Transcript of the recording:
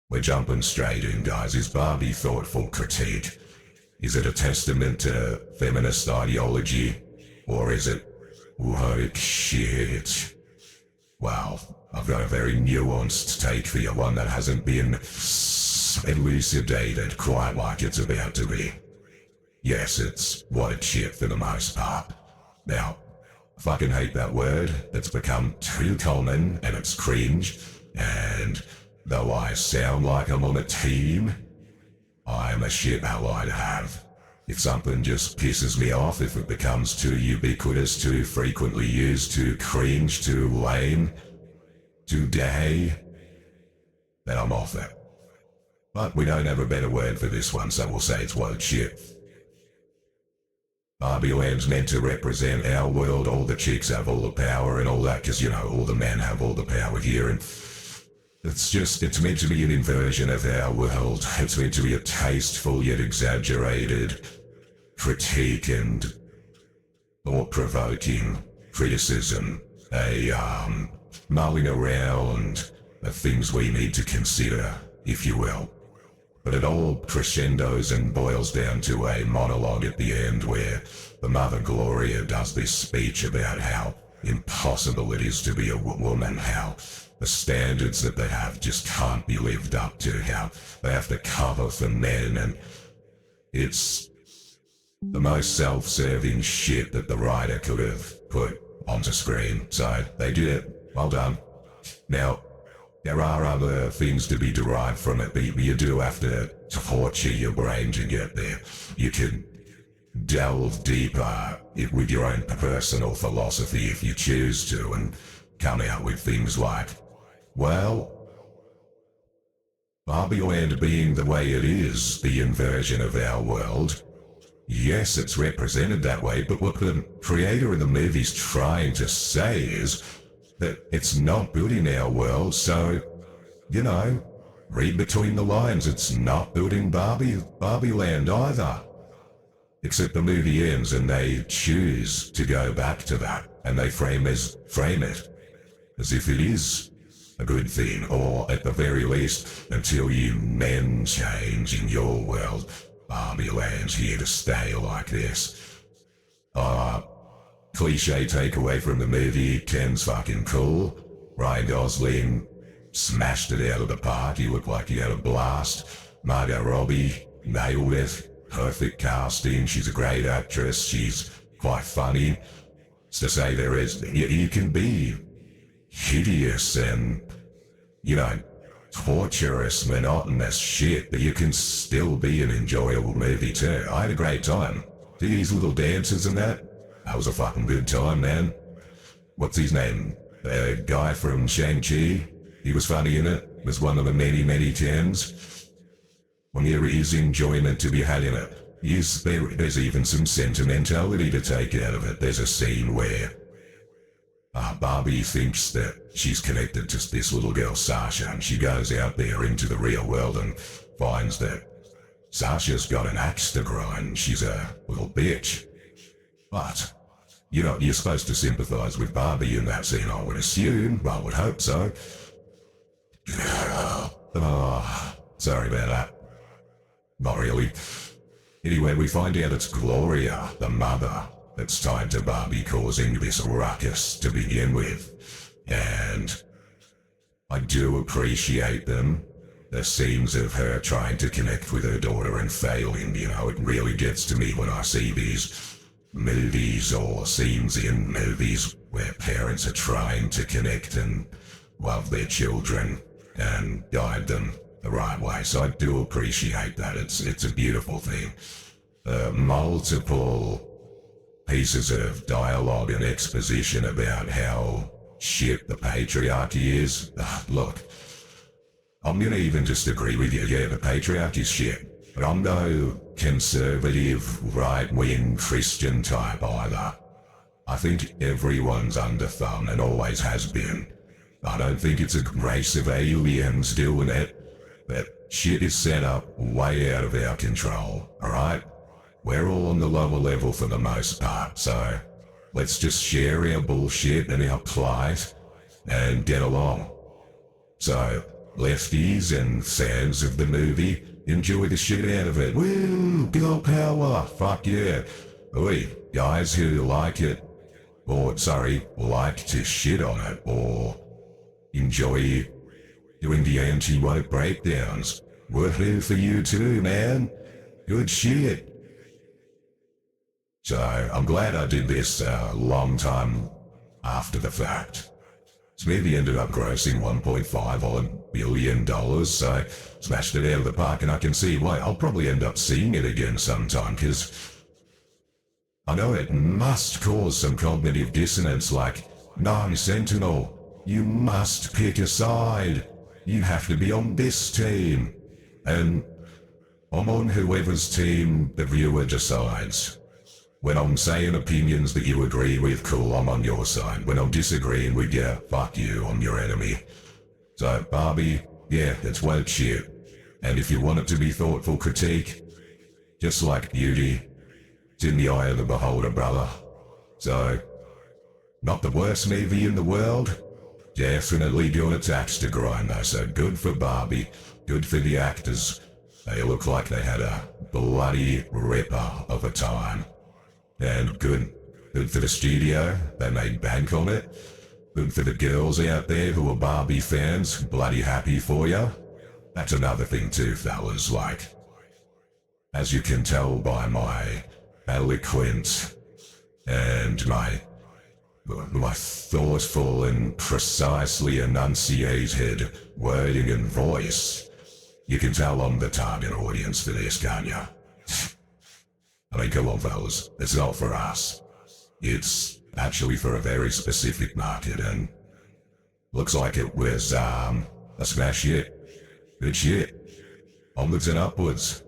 We're jumping straight in, guys. Is Barbie thoughtful critique? Is it a testament to feminist ideology? Or is it woke shit? Well, I've got a very nuanced take for you, one that hasn't been elucidated quite like it's about to be. Yes, it's white shit for the most part. Now, I fucking hate that word. It's become too common and it's cringe, and though I sound like I'm on a team, I'm a shit ally to have. If something just pisses me off, if it becomes too ubiquitous, too frequently used, too cringe, too lame, too gay, then I'm off it. But we don't have a better word for this one, so we'll say it's woke shit. Barbie Land's meant to represent our world. All the chicks have all the power and all that, because, you know, all the men have all the power here, and it's meant to be an inversion of our world. It's meant to be a tasteful yet exaggerated critique and thought-provoking criticism, a mulling around of things we need to consider, if you will. But it all crescendos and boils down to a monologue at the end where the Mother Gloria does this speech about how impossible it is to be a woman, how the standards that they have just can't be lived up to, how they have to cover for men, and it's the most self-serving shit that the writer could have put onto screen. So they did it. Well done. Now, there are other things to be derived from it, but you do have to torture your brain to get there. You can delve deeper with your own personal philosophy if you choose to, and come out with things like, well, Barbie Land being the way it is, the inversion of our world, yes, it's represented that way, but what the creator of the movie's trying to say is that it's not building our world, so, you know, read between the lines, it's not building Barbie Land either. Except the movie ends and they choose to go back to that, and they frame it as if it is a good thing, or at the very least, until you men change in your world, Barbie Land's here to stay like this. Cliche takeaway from the movie, Ken's fucking cool. Ryan Gosling smashed it out of the park. He looked like he had a blast. Margot Robbie nailed it. Perfect casting. She's a great actress. She's quite funny. It's to say there is, you can be hideous and, you know, torturous, monotonous shit, but you can still be an enjoyable movie too. I had a great time. See these little dances and that? That was a fucking good time, man. What's his name? The guy from Shang-Chi? He was funny in it. It was one of the many, many times. When there is enjoyment to be had in it, there's even some sentimentality to take out of it. There's a scene where Barbie thinks that she's connected to this little girl, Sasha, and she goes out there into the real world and finds that Sasha's got an axe to grind. She's a little bitch. But, you know, you're supposed to sympathize with Barbie in that scene, I would assume. I would hope so. Oh, sorry about that. Not really. Anyway, we find out it's Gloria, the mother, that's tied to Barbie causing this ruckus to begin with. And I do appreciate them. The scenes of her trying to connect with her daughter and failing, you know, it really gets to me when I see these movies or scenes in movies where parents are trying to connect and love their children and guide them the right way. So I do appreciate that. It's a beautiful thing. Multiple pieces of dialogue and exposition about how shit the patriarchy is. Look, I'm gonna even just agree with you. Yeah, the patriarchy's shit. But I'm no conservative, right-wing Christian type either. I think everyone's under thumb and always has been. I don't think it's a race of aliens doing it. That shit is set up way out of our control, alright? We're all on the lower level for the most part, so let's just share our bullshit and our plight and get along. So, lefties and fans of the movie enjoy the shit out of it. Woo, girl power, fuck yeah. Oi, guys who like it, or sorry, like to shit on it, or enjoy doing the anti-woke breakdowns. Woohoo for you too, man. Good shit. So, I'm glad I did this a long time after the fact. This movie ended up grossing $1.5 billion, so smashed it out of the park, and I can see why. I'll probably end up seeing it again sometime, because I know it must cause some cognitive dissonance, like, no, Sentinel, you must pick a side. You have to be on this team. And I'm on whoever's team the viewer decides. When I'm saying opinions that you agree with, cool, I'm on your side. When I'm disagreeing with you, fuck you, I'm your enemy. So, Barbie, yeah, it's woke shit. And if you want it to be thoughtful critique, just like beauty, it's in the eye of the beholder, brother. So, not the worst movie in the world. Definitely got its axe to grind though, so good for Barbie, good for the actors. They look like they had a bloody ripper of a time. And good for the studio, they made bank on it. Good for the girls out there who are Barbie fans, bloody happy for ya. That's another thing too, fellas, like, as you can tell by my eloquent and my thoughtful and precisely enunciated wording and voice, you can tell I'm the target audience for this, can't ya? I mean, come on, fellas, it's not for us. It's actually for a very specific market, and looks like it was, a smash hit. Good shit. Onwards and upwards.